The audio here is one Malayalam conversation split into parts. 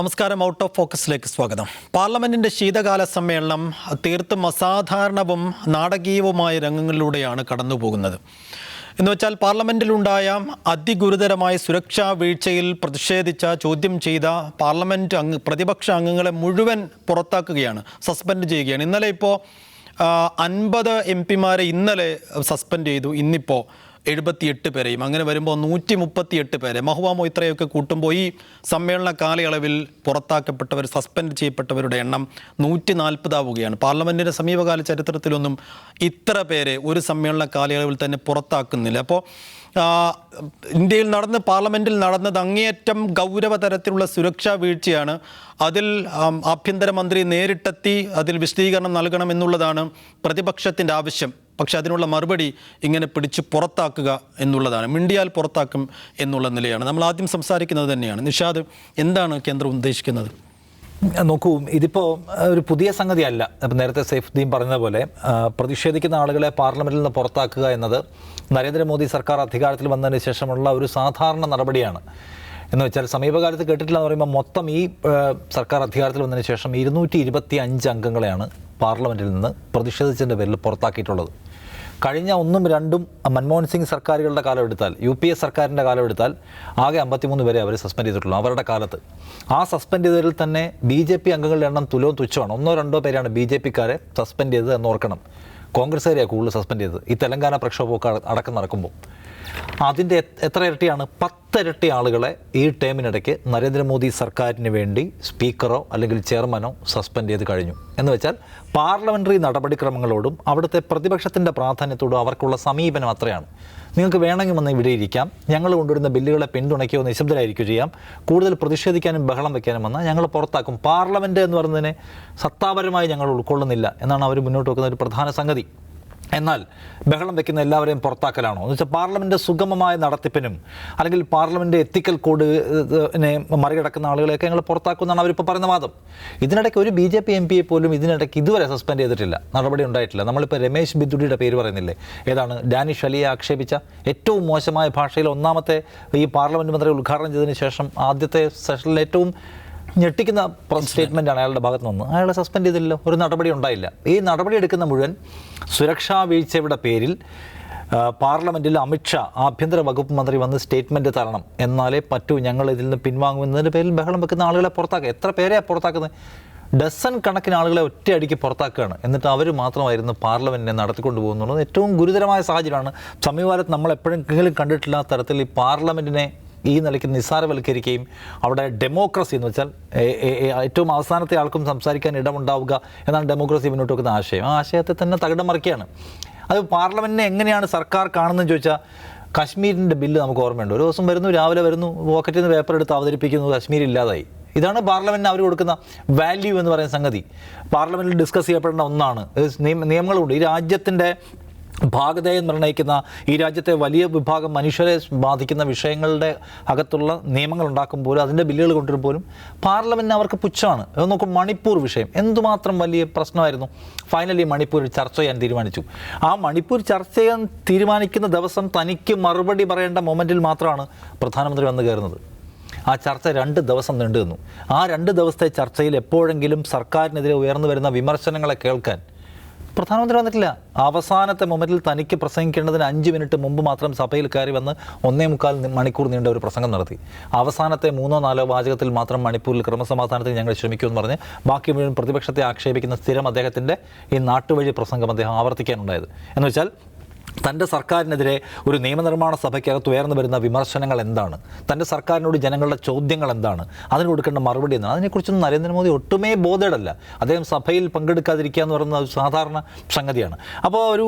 നമസ്കാരം. ഔട്ട് ഓഫ് ഫോക്കസിലേക്ക് സ്വാഗതം. പാർലമെന്റിന്റെ ശീതകാല സമ്മേളനം തീർത്തും അസാധാരണവും നാടകീയവുമായ രംഗങ്ങളിലൂടെയാണ് കടന്നുപോകുന്നത്. എന്നുവെച്ചാൽ പാർലമെന്റിലുണ്ടായ അതിഗുരുതരമായ സുരക്ഷാ വീഴ്ചയിൽ പ്രതിഷേധിച്ച ചോദ്യം ചെയ്ത പ്രതിപക്ഷ അംഗങ്ങളെ മുഴുവൻ പുറത്താക്കുകയാണ്, സസ്പെൻഡ് ചെയ്യുകയാണ്. ഇന്നലെ ഇപ്പോൾ 50 MP-മാരെ ഇന്നലെ സസ്പെൻഡ് ചെയ്തു. ഇന്നിപ്പോൾ 78 പേരെയും. അങ്ങനെ വരുമ്പോൾ 138 പേരെ, മഹുവ മൊയ്ത്രയൊക്കെ കൂട്ടുമ്പോൾ ഈ സമ്മേളന കാലയളവിൽ പുറത്താക്കപ്പെട്ടവർ, സസ്പെൻഡ് ചെയ്യപ്പെട്ടവരുടെ എണ്ണം 140 ആവുകയാണ്. പാർലമെൻറ്റിൻ്റെ സമീപകാല ചരിത്രത്തിലൊന്നും ഇത്ര പേരെ ഒരു സമ്മേളന കാലയളവിൽ തന്നെ പുറത്താക്കുന്നില്ല. അപ്പോൾ ഇന്ത്യയിൽ പാർലമെൻറ്റിൽ നടന്നത് അങ്ങേയറ്റം ഗൗരവതരത്തിലുള്ള സുരക്ഷാ വീഴ്ചയാണ്. അതിൽ ആഭ്യന്തരമന്ത്രി നേരിട്ടെത്തി അതിൽ വിശദീകരണം നൽകണമെന്നുള്ളതാണ് പ്രതിപക്ഷത്തിൻ്റെ ആവശ്യം. പക്ഷെ അതിനുള്ള മറുപടി ഇങ്ങനെ പിടിച്ച് പുറത്താക്കുക എന്നുള്ളതാണ്. മിണ്ടിയാൽ പുറത്താക്കും എന്നുള്ള നിലയാണ്. നമ്മൾ ആദ്യം സംസാരിക്കുന്നത് തന്നെയാണ്. നിഷാദ്, എന്താണ് കേന്ദ്രം ഉദ്ദേശിക്കുന്നത്? നോക്കൂ, ഇതിപ്പോൾ ഒരു പുതിയ സംഗതിയല്ല. അപ്പം നേരത്തെ സൈഫുദ്ദീൻ പറഞ്ഞതുപോലെ പ്രതിഷേധിക്കുന്ന ആളുകളെ പാർലമെൻറ്റിൽ നിന്ന് പുറത്താക്കുക എന്നത് നരേന്ദ്രമോദി സർക്കാർ അധികാരത്തിൽ വന്നതിന് ശേഷമുള്ള ഒരു സാധാരണ നടപടിയാണ്. എന്ന് വെച്ചാൽ സമീപകാലത്ത് കേട്ടിട്ടില്ല എന്ന് പറയുമ്പോൾ മൊത്തം ഈ സർക്കാർ അധികാരത്തിൽ വന്നതിന് ശേഷം 225 അംഗങ്ങളെയാണ് പാർലമെൻറ്റിൽ നിന്ന് പ്രതിഷേധിച്ചതിൻ്റെ പേരിൽ പുറത്താക്കിയിട്ടുള്ളത്. കഴിഞ്ഞ 1ഉം 2ഉം മൻമോഹൻ സിംഗ് സർക്കാരുകളുടെ കാലം എടുത്താൽ, UPA സർക്കാരിൻ്റെ കാലം എടുത്താൽ ആകെ 53 പേരെ അവർ സസ്പെൻഡ് ചെയ്തിട്ടുള്ളൂ അവരുടെ കാലത്ത്. ആ സസ്പെൻഡ് ചെയ്തതിൽ തന്നെ BJP അംഗങ്ങളുടെ എണ്ണം തുച്ഛമാണ്. 1-2 പേരാണ് BJP-ക്കാരെ സസ്പെൻഡ് ചെയ്തത് എന്ന് ഓർക്കണം. കോൺഗ്രസ്സുകാരെയാണ് കൂടുതൽ സസ്പെൻഡ് ചെയ്തത് ഈ തെലങ്കാന പ്രക്ഷോഭമൊക്കെ അടക്കം നടക്കുമ്പോൾ. അതിൻ്റെ എത്ര ഇരട്ടിയാണ്? 10 ഇരട്ടി ആളുകളെ ഈ ടേമിനിടയ്ക്ക് നരേന്ദ്രമോദി സർക്കാരിന് വേണ്ടി സ്പീക്കറോ അല്ലെങ്കിൽ ചെയർമാനോ സസ്പെൻഡ് ചെയ്ത് കഴിഞ്ഞു. എന്ന് വെച്ചാൽ പാർലമെൻ്ററി നടപടിക്രമങ്ങളോടും അവിടുത്തെ പ്രതിപക്ഷത്തിൻ്റെ പ്രാധാന്യത്തോടും അവർക്കുള്ള സമീപനം അത്രയാണ്. നിങ്ങൾക്ക് വേണമെങ്കിൽ വന്ന് ഇവിടെ ഇരിക്കാം, ഞങ്ങൾ കൊണ്ടുവരുന്ന ബില്ലുകളെ പിന്തുണയ്ക്കുകയോ നിശബ്ദരായിരിക്കുകയോ ചെയ്യാം, കൂടുതൽ പ്രതിഷേധിക്കാനും ബഹളം വയ്ക്കാനും വന്നാൽ ഞങ്ങൾ പുറത്താക്കും. പാർലമെൻറ്റ് എന്ന് പറയുന്നതിനെ സത്താപരമായി ഞങ്ങൾ ഉൾക്കൊള്ളുന്നില്ല എന്നാണ് അവർ മുന്നോട്ട് വെക്കുന്ന ഒരു പ്രധാന സംഗതി. എന്നാൽ ബഹളം വയ്ക്കുന്ന എല്ലാവരെയും പുറത്താക്കലാണോ എന്ന് വെച്ചാൽ പാർലമെൻറ്റ് സുഗമമായ നടത്തിപ്പിനും അല്ലെങ്കിൽ പാർലമെൻറ്റ് എത്തിക്കൽ കോഡിനെ മറികടക്കുന്ന ആളുകളെയൊക്കെ ഞങ്ങൾ പുറത്താക്കുമെന്നാണ് അവരിപ്പോൾ പറയുന്ന വാദം. ഇതിനിടയ്ക്ക് ഒരു BJP MP-യെ പോലും ഇതിനിടയ്ക്ക് ഇതുവരെ സസ്പെൻഡ് ചെയ്തിട്ടില്ല, നടപടി ഉണ്ടായിട്ടില്ല. നമ്മളിപ്പോൾ രമേശ് ബിദ്ദുടിയുടെ പേര് പറയുന്നില്ലേ, ഏതാണ് ഡാനിഷ് അലിയെ ആക്ഷേപിച്ച ഏറ്റവും മോശമായ ഭാഷയിൽ ഒന്നാമത്തെ ഈ പാർലമെൻറ്റ് മന്ത്രി ഉദ്ഘാടനം ചെയ്തതിന് ശേഷം ആദ്യത്തെ സെഷനിൽ ഏറ്റവും ഞെട്ടിക്കുന്ന സ്റ്റേറ്റ്മെൻറ്റാണ് അയാളുടെ ഭാഗത്ത് നിന്ന്. അയാളെ സസ്പെൻഡ് ചെയ്തില്ലല്ലോ, ഒരു നടപടി ഉണ്ടായില്ല. ഈ നടപടി എടുക്കുന്ന മുഴുവൻ സുരക്ഷാ വീഴ്ചയുടെ പേരിൽ പാർലമെൻറ്റിൽ അമിത്ഷാ ആഭ്യന്തര വകുപ്പ് മന്ത്രി വന്ന് സ്റ്റേറ്റ്മെൻറ്റ് തരണം, എന്നാലേ പറ്റൂ, ഞങ്ങൾ ഇതിൽ നിന്ന് പിൻവാങ്ങുന്നതിൻ്റെ പേരിൽ ബഹളം വെക്കുന്ന ആളുകളെ പുറത്താക്കുക. എത്ര പേരെയാണ് പുറത്താക്കുന്നത്? ഡസൻ കണക്കിന് ആളുകളെ ഒറ്റയടിക്ക് പുറത്താക്കുകയാണ്. എന്നിട്ട് അവർ മാത്രമായിരുന്നു പാർലമെൻറ്റിനെ നടത്തിക്കൊണ്ടു പോകുന്നുള്ളത് ഏറ്റവും ഗുരുതരമായ സാഹചര്യമാണ്. സമീപകാലത്ത് നമ്മൾ എപ്പോഴെങ്കിലും കണ്ടിട്ടില്ലാത്ത തരത്തിൽ ഈ പാർലമെൻറ്റിനെ ഈ നിലയ്ക്ക് നിസ്സാരവൽക്കരിക്കുകയും അവിടെ ഡെമോക്രസി എന്ന് വെച്ചാൽ ഏറ്റവും അവസാനത്തെ ആൾക്കും സംസാരിക്കാൻ ഇടമുണ്ടാവുക എന്നാണ് ഡെമോക്രസി മുന്നോട്ട് വെക്കുന്ന ആശയം. ആ ആശയത്തെ തന്നെ തകിടം മറിക്കുകയാണ്. അത് പാർലമെൻറ്റിനെ എങ്ങനെയാണ് സർക്കാർ കാണുന്നതെന്ന് ചോദിച്ചാൽ, കശ്മീരിൻ്റെ ബില്ല് നമുക്ക് ഓർമ്മയുണ്ട്. ഒരു ദിവസം വരുന്നു, രാവിലെ വരുന്നു, പോക്കറ്റിൽ നിന്ന് പേപ്പർ എടുത്ത് അവതരിപ്പിക്കുന്നു, കശ്മീർ ഇല്ലാതായി. ഇതാണ് പാർലമെൻറ്റിന് അവർ കൊടുക്കുന്ന വാല്യൂ എന്ന് പറയുന്ന സംഗതി. പാർലമെൻറ്റിൽ ഡിസ്കസ് ചെയ്യപ്പെടേണ്ട ഒന്നാണ്. നിയമങ്ങളുണ്ട്. ഈ രാജ്യത്തിൻ്റെ ഭാഗതയെ നിർണ്ണയിക്കുന്ന, ഈ രാജ്യത്തെ വലിയ വിഭാഗം മനുഷ്യരെ ബാധിക്കുന്ന വിഷയങ്ങളുടെ അകത്തുള്ള നിയമങ്ങൾ ഉണ്ടാക്കുമ്പോഴും അതിൻ്റെ ബില്ലുകൾ കൊണ്ടുവരുമ്പോഴും പാർലമെൻറ്റിന് അവർക്ക് പുച്ഛമാണ്. നോക്കും, മണിപ്പൂർ വിഷയം എന്തുമാത്രം വലിയ പ്രശ്നമായിരുന്നു. ഫൈനലി മണിപ്പൂർ ചർച്ച ചെയ്യാൻ തീരുമാനിച്ചു. ആ മണിപ്പൂർ ചർച്ച ചെയ്യാൻ തീരുമാനിക്കുന്ന ദിവസം തനിക്ക് മറുപടി പറയേണ്ട മൊമെൻറ്റിൽ മാത്രമാണ് പ്രധാനമന്ത്രി വന്ന് കയറുന്നത്. ആ ചർച്ച 2 ദിവസം നീണ്ടു നിന്നു. ആ 2 ദിവസത്തെ ചർച്ചയിൽ എപ്പോഴെങ്കിലും സർക്കാരിനെതിരെ ഉയർന്നു വരുന്ന വിമർശനങ്ങളെ കേൾക്കാൻ പ്രധാനമന്ത്രി വന്നിട്ടില്ല. അവസാനത്തെ മൊമെൻറ്റിൽ തനിക്ക് പ്രസംഗിക്കേണ്ടതിന് 5 മിനിറ്റ് മുമ്പ് മാത്രം സഭയിൽ കയറി വന്ന് 1.25 മണിക്കൂർ നീണ്ട ഒരു പ്രസംഗം നടത്തി. അവസാനത്തെ 3-4 വാചകത്തിൽ മാത്രം മണിപ്പൂരിൽ ക്രമസമാധാനത്തിന് ഞങ്ങൾ ശ്രമിക്കുമെന്ന് പറഞ്ഞ് ബാക്കി മുഴുവൻ പ്രതിപക്ഷത്തെ ആക്ഷേപിക്കുന്ന സ്ഥിരം അദ്ദേഹത്തിൻ്റെ ഈ നാട്ടുവഴി പ്രസംഗം അദ്ദേഹം ആവർത്തിക്കാനുണ്ടായത്. എന്ന് വെച്ചാൽ തൻ്റെ സർക്കാരിനെതിരെ ഒരു നിയമനിർമ്മാണ സഭയ്ക്കകത്ത് ഉയർന്നു വരുന്ന വിമർശനങ്ങൾ എന്താണ്, തൻ്റെ സർക്കാരിനോട് ജനങ്ങളുടെ ചോദ്യങ്ങൾ എന്താണ്, അതിന് കൊടുക്കേണ്ട മറുപടി എന്താണ്, അതിനെക്കുറിച്ചൊന്നും നരേന്ദ്രമോദി ഒട്ടുമേ ബോധേഡല്ല. അദ്ദേഹം സഭയിൽ പങ്കെടുക്കാതിരിക്കുക എന്ന് പറയുന്ന ഒരു സാധാരണ സംഗതിയാണ്. അപ്പോൾ ഒരു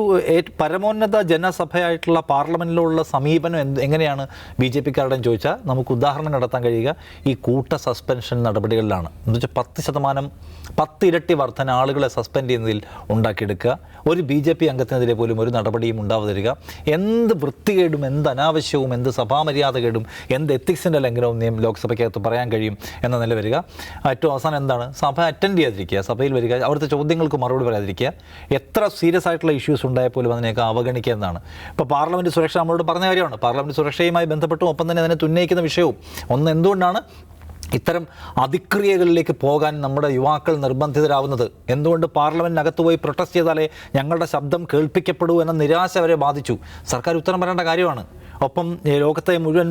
പരമോന്നത ജനസഭയായിട്ടുള്ള പാർലമെൻറ്റിലുള്ള സമീപനം എങ്ങനെയാണ് BJP-ക്കാരുടെയും ചോദിച്ചാൽ നമുക്ക് ഉദാഹരണം നടത്താൻ കഴിയുക ഈ കൂട്ട സസ്പെൻഷൻ നടപടികളിലാണ്. എന്ന് വെച്ചാൽ 10 ഇരട്ടി വർധന ആളുകളെ സസ്പെൻഡ് ചെയ്യുന്നതിൽ ഉണ്ടാക്കിയെടുക്കുക. ഒരു BJP അംഗത്തിനെതിരെ പോലും ഒരു നടപടിയും ഉണ്ടാവാതിരിക്കുക. എന്ത് വൃത്തികേടും എന്ത് അനാവശ്യവും എന്ത് സഭാമര്യാദകേടും എന്ത് എത്തിക്സിൻ്റെ ലംഘനവും ലോക്സഭയ്ക്കകത്ത് പറയാൻ കഴിയും എന്ന നില വരിക. ഏറ്റവും അവസാനം എന്താണ്? സഭ അറ്റൻഡ് ചെയ്യാതിരിക്കുക, സഭയിൽ വരിക, അവിടുത്തെ ചോദ്യങ്ങൾക്ക് മറുപടി പറയാതിരിക്കുക. എത്ര സീരിയസ് ആയിട്ടുള്ള ഇഷ്യൂസ് ഉണ്ടായാൽ പോലും അതിനെയൊക്കെ അവഗണിക്കുക എന്നതാണ്. ഇപ്പോൾ പാർലമെൻറ്റ് സുരക്ഷ നമ്മളോട് പറഞ്ഞ കാര്യമാണ്. പാർലമെൻറ്റ് സുരക്ഷയുമായി ബന്ധപ്പെട്ടും ഒപ്പം തന്നെ അതിനെ ഉന്നയിക്കുന്ന വിഷയവും ഒന്ന് എന്തുകൊണ്ടാണ് ഇത്തരം അതിക്രിയകളിലേക്ക് പോകാൻ നമ്മുടെ യുവാക്കൾ നിർബന്ധിതരാകുന്നത്? എന്തുകൊണ്ട് പാർലമെൻറ്റിനകത്ത് പോയി പ്രൊട്ടസ്റ്റ് ചെയ്താലേ ഞങ്ങളുടെ ശബ്ദം കേൾപ്പിക്കപ്പെടൂ എന്ന നിരാശ അവരെ ബാധിച്ചു? സർക്കാർ ഉത്തരം പറയേണ്ട കാര്യമാണ്. ഒപ്പം ലോകത്തെ മുഴുവൻ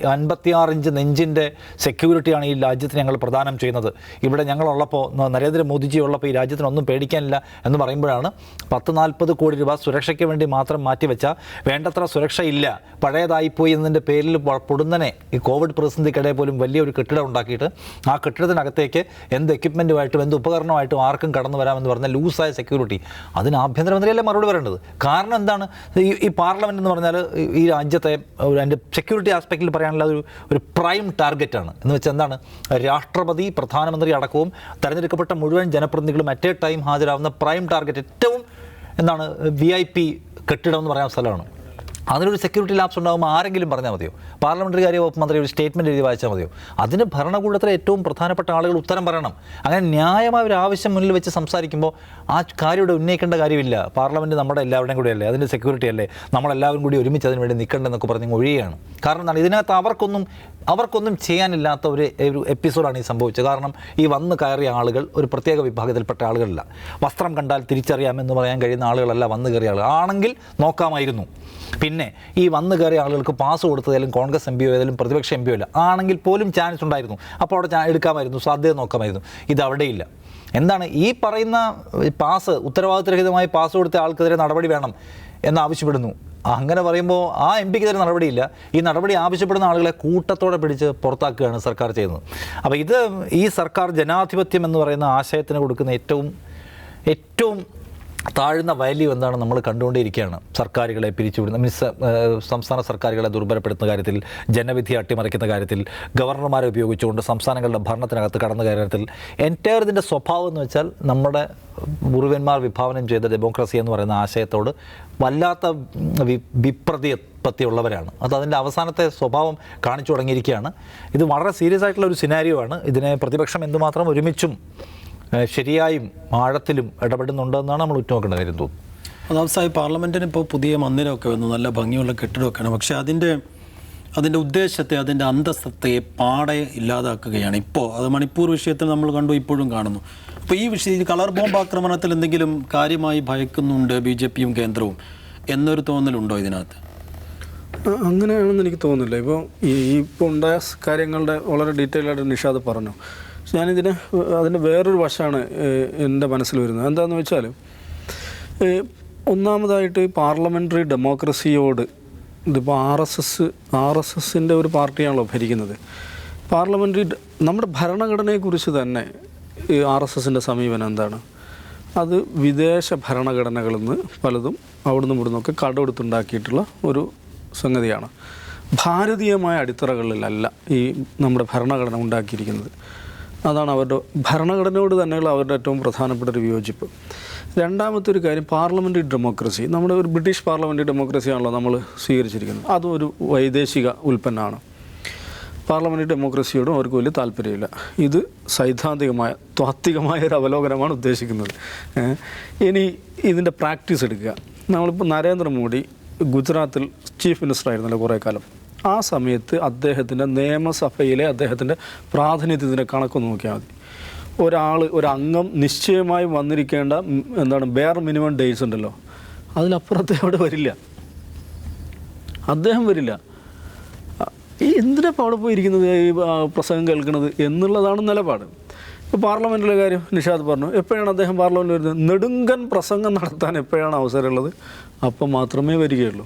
56 ഇഞ്ച് നെഞ്ചിൻ്റെ സെക്യൂരിറ്റിയാണ് ഈ രാജ്യത്തിന് ഞങ്ങൾ പ്രദാനം ചെയ്യുന്നത്. ഇവിടെ ഞങ്ങളുള്ളപ്പോൾ, നരേന്ദ്രമോദിജി ഉള്ളപ്പോൾ ഈ രാജ്യത്തിനൊന്നും പേടിക്കാനില്ല എന്ന് പറയുമ്പോഴാണ് 10-40 കോടി രൂപ സുരക്ഷയ്ക്ക് വേണ്ടി മാത്രം മാറ്റിവെച്ച വേണ്ടത്ര സുരക്ഷയില്ല, പഴയതായിപ്പോയി എന്നതിൻ്റെ പേരിൽ പൊടുന്നനെ ഈ കോവിഡ് പ്രതിസന്ധിക്കിടെ പോലും വലിയൊരു കെട്ടിടം ഉണ്ടാക്കിയിട്ട് ആ കെട്ടിടത്തിനകത്തേക്ക് എന്ത് എക്യുപ്മെൻറ്റുമായിട്ടും എന്ത് ഉപകരണമായിട്ടും ആർക്കും കടന്നു വരാമെന്ന് പറഞ്ഞാൽ ലൂസായ സെക്യൂരിറ്റി. അതിന് ആഭ്യന്തരമന്ത്രിയല്ലേ മറുപടി പറയേണ്ടത്? കാരണം എന്താണ്? ഈ പാർലമെൻറ്റ് എന്ന് പറഞ്ഞാൽ ഈ രാജ്യത്തെ അതിൻ്റെ സെക്യൂരിറ്റി ആസ്പെക്റ്റിൽ പറയാനുള്ള ഒരു പ്രൈം ടാർഗറ്റാണ്. എന്ന് വെച്ചാൽ എന്താണ്? രാഷ്ട്രപതി, പ്രധാനമന്ത്രി അടക്കവും തെരഞ്ഞെടുക്കപ്പെട്ട മുഴുവൻ ജനപ്രതിനിധികളും അറ്റ് എ ടൈം ഹാജരാകുന്ന പ്രൈം ടാർഗറ്റ്, ഏറ്റവും എന്താണ് VIP കെട്ടിടം എന്ന് പറയാൻ സ്ഥലമാണ്. അതിനൊരു സെക്യൂരിറ്റി ലാപ്സ് ഉണ്ടാകുമ്പോൾ ആരെങ്കിലും പറഞ്ഞാൽ മതിയോ? പാർലമെൻ്ററി കാര്യ വകുപ്പ് മന്ത്രി ഒരു സ്റ്റേറ്റ്മെൻറ്റ് എഴുതി വായിച്ചാൽ മതിയോ? അതിന് ഭരണകൂടത്തിലെ ഏറ്റവും പ്രധാനപ്പെട്ട ആളുകൾ ഉത്തരം പറയണം. അങ്ങനെ ന്യായമായ ഒരു ആവശ്യം മുന്നിൽ വെച്ച് സംസാരിക്കുമ്പോൾ ആ കാര്യം ഇവിടെ ഉന്നയിക്കേണ്ട കാര്യമില്ല. പാർലമെൻറ്റ് നമ്മുടെ എല്ലാവരുടെയും കൂടി അല്ലേ, അതിൻ്റെ സെക്യൂരിറ്റി അല്ലേ, നമ്മളെല്ലാവരും കൂടി ഒരുമിച്ച് അതിന് വേണ്ടി നിൽക്കേണ്ടതെന്നൊക്കെ പറഞ്ഞ് ഒഴിയുകയാണ്. കാരണം എന്താണ്? ഇതിനകത്ത് അവർക്കൊന്നും ചെയ്യാനില്ലാത്ത ഒരു എപ്പിസോഡാണ് ഈ സംഭവിച്ചത്. കാരണം ഈ വന്ന് കയറിയ ആളുകൾ ഒരു പ്രത്യേക വിഭാഗത്തിൽപ്പെട്ട ആളുകളല്ല. വസ്ത്രം കണ്ടാൽ തിരിച്ചറിയാമെന്ന് പറയാൻ കഴിയുന്ന ആളുകളല്ല വന്ന് കയറിയ ആളുകൾ. ആണെങ്കിൽ നോക്കാമായിരുന്നു. പിന്നെ ഈ വന്ന് കയറിയ ആളുകൾക്ക് പാസ് കൊടുത്തതായാലും കോൺഗ്രസ് MP ഏതായാലും പ്രതിപക്ഷ MP അല്ല, ആണെങ്കിൽ പോലും ചാൻസ് ഉണ്ടായിരുന്നു. അപ്പോൾ അവിടെ എടുക്കാമായിരുന്നു, സാധ്യത നോക്കാമായിരുന്നു. ഇതവിടെയില്ല. എന്താണ് ഈ പറയുന്ന പാസ്? ഉത്തരവാദിത്തരഹിതമായി പാസ് കൊടുത്ത ആൾക്കെതിരെ നടപടി വേണം എന്നാവശ്യപ്പെടുന്നു. അങ്ങനെ പറയുമ്പോൾ ആ MP-ക്കെതിരെ നടപടിയില്ല. ഈ നടപടി ആവശ്യപ്പെടുന്ന ആളുകളെ കൂട്ടത്തോടെ പിടിച്ച് പുറത്താക്കുകയാണ് സർക്കാർ ചെയ്യുന്നത്. അപ്പോൾ ഈ സർക്കാർ ജനാധിപത്യം എന്ന് പറയുന്ന ആശയത്തിന് കൊടുക്കുന്ന ഏറ്റവും താഴ്ന്ന വാല്യൂ എന്താണ് നമ്മൾ കണ്ടുകൊണ്ടേയിരിക്കുകയാണ്. സർക്കാരുകളെ പിരിച്ചുവിടുന്ന, സംസ്ഥാന സർക്കാരുകളെ ദുർബലപ്പെടുത്തുന്ന കാര്യത്തിൽ, ജനവിധി അട്ടിമറിക്കുന്ന കാര്യത്തിൽ, ഗവർണർമാരെ ഉപയോഗിച്ചുകൊണ്ട് സംസ്ഥാനങ്ങളുടെ ഭരണത്തിനകത്ത് കടന്ന കാര്യത്തിൽ എൻറ്റയർ ഇതിൻ്റെ സ്വഭാവം എന്ന് വെച്ചാൽ നമ്മുടെ പൂർവ്വന്മാർ വിഭാവനം ചെയ്ത ഡെമോക്രസി എന്ന് പറയുന്ന ആശയത്തോട് വല്ലാത്ത വിപ്രതിപത്തിയുള്ളവരാണ്. അതിൻ്റെ അവസാനത്തെ സ്വഭാവം കാണിച്ചു തുടങ്ങിയിരിക്കുകയാണ്. ഇത് വളരെ സീരിയസ് ആയിട്ടുള്ള ഒരു സിനാരിയോ ആണ്. ഇതിനെ പ്രതിപക്ഷം എന്തുമാത്രം ഒരുമിച്ചും ശരിയായും ആഴത്തിലും ഇടപെടുന്നുണ്ടെന്നാണ് നമ്മൾ ഉറ്റുനോക്കേണ്ട കാര്യം തോന്നുന്നു. അതാവസായി പാർലമെൻറ്റിന് ഇപ്പോൾ പുതിയ മന്ദിരമൊക്കെ വന്നു, നല്ല ഭംഗിയുള്ള കെട്ടിടമൊക്കെയാണ്. പക്ഷേ അതിൻ്റെ ഉദ്ദേശത്തെ, അതിൻ്റെ അന്തസ്സത്തെ പാടെ ഇല്ലാതാക്കുകയാണ് ഇപ്പോൾ. അത് മണിപ്പൂർ വിഷയത്തിൽ നമ്മൾ കണ്ടു, ഇപ്പോഴും കാണുന്നു. അപ്പോൾ ഈ വിഷയം കളർ ബോംബ് ആക്രമണത്തിൽ എന്തെങ്കിലും കാര്യമായി ഭയക്കുന്നുണ്ട് BJP-യും കേന്ദ്രവും എന്നൊരു തോന്നലുണ്ടോ ഇതിനകത്ത്? അങ്ങനെയാണെന്ന് എനിക്ക് തോന്നുന്നില്ല. ഇപ്പോൾ ഉണ്ടായ കാര്യങ്ങളുടെ വളരെ ഡീറ്റെയിൽ ആയിട്ട് നിഷാദ് പറഞ്ഞു. അതിൻ്റെ വേറൊരു വശമാണ് എൻ്റെ മനസ്സിൽ വരുന്നത്. എന്താണെന്ന് വെച്ചാൽ, ഒന്നാമതായിട്ട് പാർലമെൻ്ററി ഡെമോക്രസിയോട്, ഇതിപ്പോൾ RSSൻ്റെ ഒരു പാർട്ടിയാണല്ലോ ഭരിക്കുന്നത്. നമ്മുടെ ഭരണഘടനയെക്കുറിച്ച് തന്നെ RSSൻ്റെ സമീപനം എന്താണ്? അത് വിദേശ ഭരണഘടനകളിൽ നിന്ന് പലതും അവിടുന്ന് ഇവിടുന്നൊക്കെ കടമെടുത്തുണ്ടാക്കിയിട്ടുള്ള ഒരു സംഗതിയാണ്. ഭാരതീയമായ അടിത്തറകളിലല്ല ഈ നമ്മുടെ ഭരണഘടന ഉണ്ടാക്കിയിരിക്കുന്നത്. അതാണ് അവരുടെ ഭരണഘടനയോട് തന്നെയുള്ള അവരുടെ ഏറ്റവും പ്രധാനപ്പെട്ട ഒരു വിയോജിപ്പ്. രണ്ടാമത്തെ ഒരു കാര്യം, പാർലമെൻ്ററി ഡെമോക്രസി. നമ്മുടെ ഒരു ബ്രിട്ടീഷ് പാർലമെൻ്ററി ഡെമോക്രസിയാണല്ലോ നമ്മൾ സ്വീകരിച്ചിരിക്കുന്നത്. അതും ഒരു വൈദേശിക ഉൽപ്പന്നമാണ്. പാർലമെൻ്ററി ഡെമോക്രസിയോടും അവർക്ക് വലിയ താല്പര്യമില്ല. ഇത് സൈദ്ധാന്തികമായ, താത്വികമായ ഒരു അവലോകനമാണ് ഉദ്ദേശിക്കുന്നത്. ഇനി ഇതിൻ്റെ പ്രാക്ടീസ് എടുക്കുക. നമ്മളിപ്പോൾ നരേന്ദ്രമോദി ഗുജറാത്തിൽ ചീഫ് മിനിസ്റ്റർ ആയിരുന്നല്ലോ കുറേ കാലം. ആ സമയത്ത് അദ്ദേഹത്തിൻ്റെ നിയമസഭയിലെ അദ്ദേഹത്തിൻ്റെ പ്രാതിനിധ്യത്തിൻ്റെ കണക്ക് നോക്കിയാൽ മതി. ഒരു അംഗം നിശ്ചയമായും വന്നിരിക്കേണ്ട ബെയർ മിനിമം ഡേയ്സ് ഉണ്ടല്ലോ, അതിലപ്പുറത്തെ അവിടെ വരില്ല, അദ്ദേഹം വരില്ല. എന്തിനാപ്പോൾ അവിടെ പോയിരിക്കുന്നത്, ഈ പ്രസംഗം കേൾക്കുന്നത് എന്നുള്ളതാണ് നിലപാട്. ഇപ്പോൾ പാർലമെൻറ്റിലെ കാര്യം നിഷാദ് പറഞ്ഞു. എപ്പോഴാണ് അദ്ദേഹം പാർലമെൻറ്റിൽ വരുന്നത്? നെടുങ്കൻ പ്രസംഗം നടത്താൻ എപ്പോഴാണ് അവസരമുള്ളത്? അപ്പം മാത്രമേ വരികയുള്ളൂ.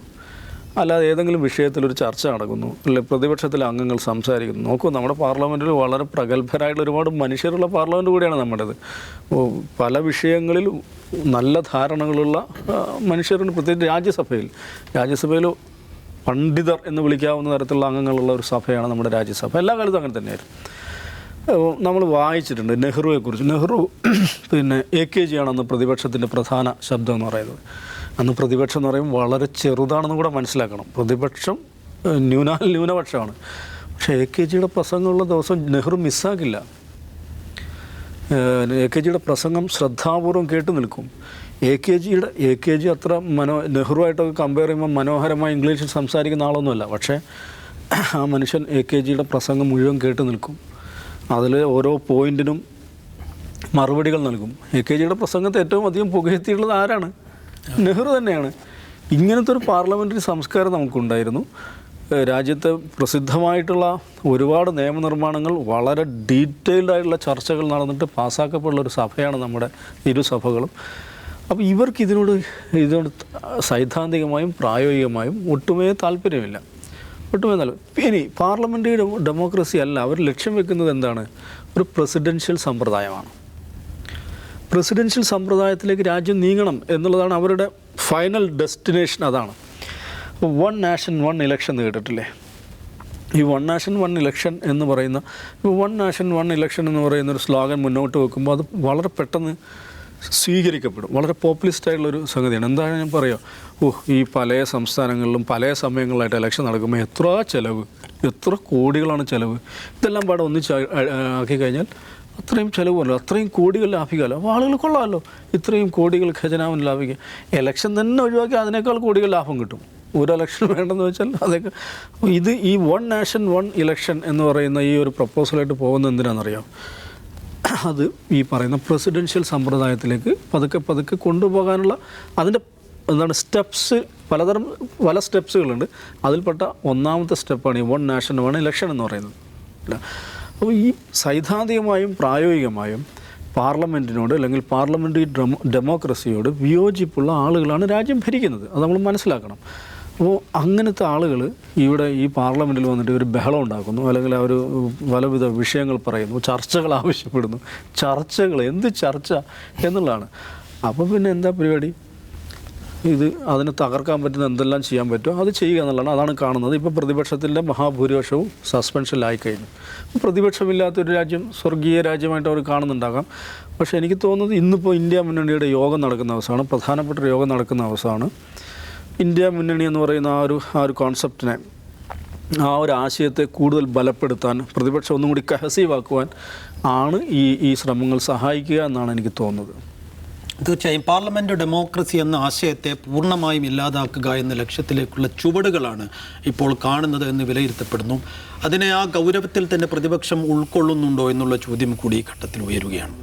അല്ലാതെ ഏതെങ്കിലും വിഷയത്തിലൊരു ചർച്ച നടക്കുന്നു, അല്ലെങ്കിൽ പ്രതിപക്ഷത്തിലെ അംഗങ്ങൾ സംസാരിക്കുന്നു. നോക്കൂ, നമ്മുടെ പാർലമെൻറ്റിൽ വളരെ പ്രഗത്ഭരായിട്ടുള്ള ഒരുപാട് മനുഷ്യരുള്ള പാർലമെൻറ്റ് കൂടിയാണ് നമ്മുടേത്. പല വിഷയങ്ങളിൽ നല്ല ധാരണകളുള്ള മനുഷ്യരുണ്ട്. പ്രത്യേകിച്ച് രാജ്യസഭയിൽ പണ്ഡിതർ എന്ന് വിളിക്കാവുന്ന തരത്തിലുള്ള അംഗങ്ങളുള്ള ഒരു സഭയാണ് നമ്മുടെ രാജ്യസഭ. എല്ലാ കാലത്തും അങ്ങനെ തന്നെയായിരുന്നു. നമ്മൾ വായിച്ചിട്ടുണ്ട് നെഹ്റുവെക്കുറിച്ച്. നെഹ്റു പിന്നെ AKG ആണെന്ന് പ്രതിപക്ഷത്തിൻ്റെ പ്രധാന ശബ്ദം എന്ന് പറയുന്നത്. അന്ന് പ്രതിപക്ഷം എന്ന് പറയുമ്പോൾ വളരെ ചെറുതാണെന്ന് കൂടെ മനസ്സിലാക്കണം. പ്രതിപക്ഷം ന്യൂനപക്ഷമാണ്. പക്ഷേ AKGയുടെ പ്രസംഗമുള്ള ദിവസം നെഹ്റു മിസ്സാക്കില്ല. AKGയുടെ പ്രസംഗം ശ്രദ്ധാപൂർവം കേട്ടു നിൽക്കും. AKG അത്ര നെഹ്റുവായിട്ടൊക്കെ കമ്പയർ ചെയ്യുമ്പോൾ മനോഹരമായി ഇംഗ്ലീഷിൽ സംസാരിക്കുന്ന ആളൊന്നുമല്ല. പക്ഷേ ആ മനുഷ്യൻ AKGയുടെ പ്രസംഗം മുഴുവൻ കേട്ടു നിൽക്കും. അതിൽ ഓരോ പോയിന്റിനും മറുപടികൾ നൽകും. AKജിയുടെ പ്രസംഗത്തെ ഏറ്റവും അധികം പുകഴ്ത്തിയുള്ളത് ആരാണ്? നെഹ്റു തന്നെയാണ്. ഇങ്ങനത്തെ ഒരു പാർലമെൻ്ററി സംസ്കാരം നമുക്കുണ്ടായിരുന്നു. രാജ്യത്തെ പ്രസിദ്ധമായിട്ടുള്ള ഒരുപാട് നിയമനിർമ്മാണങ്ങൾ വളരെ ഡീറ്റെയിൽഡ് ആയിട്ടുള്ള ചർച്ചകൾ നടന്നിട്ട് പാസ്സാക്കപ്പെടുന്ന ഒരു സഭയാണ് നമ്മുടെ ഇരുസഭകളും. അപ്പോൾ ഇവർക്ക് ഇതിനോട് സൈദ്ധാന്തികമായും പ്രായോഗികമായും ഒട്ടുമേ താല്പര്യമില്ല. ഇനി പാർലമെൻ്ററി ഡെമോക്രസി അല്ല, അവർ ലക്ഷ്യം വെക്കുന്നത് എന്താണ്? ഒരു പ്രസിഡൻഷ്യൽ സമ്പ്രദായമാണ്. പ്രസിഡൻഷ്യൽ സമ്പ്രദായത്തിലേക്ക് രാജ്യം നീങ്ങണം എന്നുള്ളതാണ് അവരുടെ ഫൈനൽ ഡെസ്റ്റിനേഷൻ. അതാണ് വൺ നാഷൻ വൺ ഇലക്ഷൻ എന്ന് കേട്ടിട്ടില്ലേ? ഈ വൺ നാഷൻ വൺ ഇലക്ഷൻ എന്ന് പറയുന്ന വൺ നാഷൻ വൺ ഇലക്ഷൻ എന്ന് പറയുന്ന ഒരു സ്ലോഗൻ മുന്നോട്ട് വെക്കുമ്പോൾ അത് വളരെ പെട്ടെന്ന് സ്വീകരിക്കപ്പെടും. വളരെ പോപ്പുലിസ്റ്റ് ആയിട്ടുള്ളൊരു സംഗതിയാണ്. എന്താണ് ഞാൻ പറയുക, ഈ പല സംസ്ഥാനങ്ങളിലും പല സമയങ്ങളിലായിട്ട് ഇലക്ഷൻ നടക്കുമ്പോൾ എത്ര ചിലവ്, എത്ര കോടികളാണ് ചിലവ്. ഇതെല്ലാം പാടെ ഒന്നിച്ച് ആക്കി കഴിഞ്ഞാൽ അത്രയും ചിലവുമല്ലോ, അത്രയും കോടികൾ ലാഭിക്കാമല്ലോ. അപ്പോൾ ആളുകൾ കൊള്ളാമല്ലോ, ഇത്രയും കോടികൾ ഖജനാവിന് ലാഭിക്കുക. ഇലക്ഷൻ തന്നെ ഒഴിവാക്കി അതിനേക്കാൾ കോടികൾ ലാഭം കിട്ടും. ഒരു ഇലക്ഷൻ വേണ്ടെന്ന് വെച്ചാൽ അതൊക്കെ. ഇത് ഈ വൺ നാഷൻ വൺ ഇലക്ഷൻ എന്ന് പറയുന്ന ഈ ഒരു പ്രപ്പോസലായിട്ട് പോകുന്നത് എന്തിനാണെന്നറിയാം? അത് ഈ പറയുന്ന പ്രസിഡൻഷ്യൽ സമ്പ്രദായത്തിലേക്ക് പതുക്കെ കൊണ്ടുപോകാനുള്ള അതിൻ്റെ സ്റ്റെപ്സ്, പല സ്റ്റെപ്സുകളുണ്ട്. അതിൽപ്പെട്ട ഒന്നാമത്തെ സ്റ്റെപ്പാണ് ഈ വൺ നാഷൻ വൺ ഇലക്ഷൻ എന്ന് പറയുന്നത്. അപ്പോൾ ഈ സൈദ്ധാന്തികമായും പ്രായോഗികമായും പാർലമെൻറ്റിനോട് അല്ലെങ്കിൽ പാർലമെൻ്ററി ഡെമോക്രസിയോട് വിയോജിപ്പുള്ള ആളുകളാണ് രാജ്യം ഭരിക്കുന്നത്. അത് നമ്മൾ മനസ്സിലാക്കണം. അപ്പോൾ അങ്ങനത്തെ ആളുകൾ ഇവിടെ ഈ പാർലമെൻറ്റിൽ വന്നിട്ട് ഒരു ബഹളം ഉണ്ടാക്കുന്നു, അല്ലെങ്കിൽ അവർ പലവിധ വിഷയങ്ങൾ പറയുന്നു, ചർച്ചകൾ ആവശ്യപ്പെടുന്നു. എന്ത് ചർച്ച എന്നുള്ളതാണ്. അപ്പോൾ പിന്നെ എന്താ പരിപാടി? അതിനെ തകർക്കാൻ പറ്റുന്ന എന്തെല്ലാം ചെയ്യാൻ പറ്റുമോ അത് ചെയ്യുക എന്നുള്ളതാണ്. അതാണ് കാണുന്നത്. ഇപ്പോൾ പ്രതിപക്ഷത്തിൻ്റെ മഹാഭൂരിപക്ഷവും സസ്പെൻഷനിലായി കഴിഞ്ഞു. പ്രതിപക്ഷമില്ലാത്തൊരു രാജ്യം സ്വർഗീയ രാജ്യമായിട്ട് അവർ കാണുന്നുണ്ടാകാം. പക്ഷേ എനിക്ക് തോന്നുന്നത് ഇന്നിപ്പോൾ ഇന്ത്യ മുന്നണിയുടെ യോഗം നടക്കുന്ന അവസ്ഥയാണ്, പ്രധാനപ്പെട്ട ഒരു യോഗം നടക്കുന്ന അവസ്ഥയാണ്. ഇന്ത്യ മുന്നണി എന്ന് പറയുന്ന ആ ഒരു കോൺസെപ്റ്റിനെ, ആ ഒരു ആശയത്തെ കൂടുതൽ ബലപ്പെടുത്താൻ, പ്രതിപക്ഷം ഒന്നും കൂടി കഹസീവാക്കുവാൻ ആണ് ഈ ശ്രമങ്ങൾ സഹായിക്കുക എന്നാണ് എനിക്ക് തോന്നുന്നത്. തീർച്ചയായും പാർലമെന്റ് ഡെമോക്രസി എന്ന ആശയത്തെ പൂർണ്ണമായും ഇല്ലാതാക്കുക എന്ന ലക്ഷ്യത്തിലേക്കുള്ള ചുവടുകളാണ് ഇപ്പോൾ കാണുന്നത് എന്ന് വിലയിരുത്തപ്പെടുന്നു. അതിനെ ആ ഗൗരവത്തിൽ തന്നെ പ്രതിപക്ഷം ഉൾക്കൊള്ളുന്നുണ്ടോ എന്നുള്ള ചോദ്യം കൂടി ഈ ഘട്ടത്തിൽ ഉയരുകയാണ്.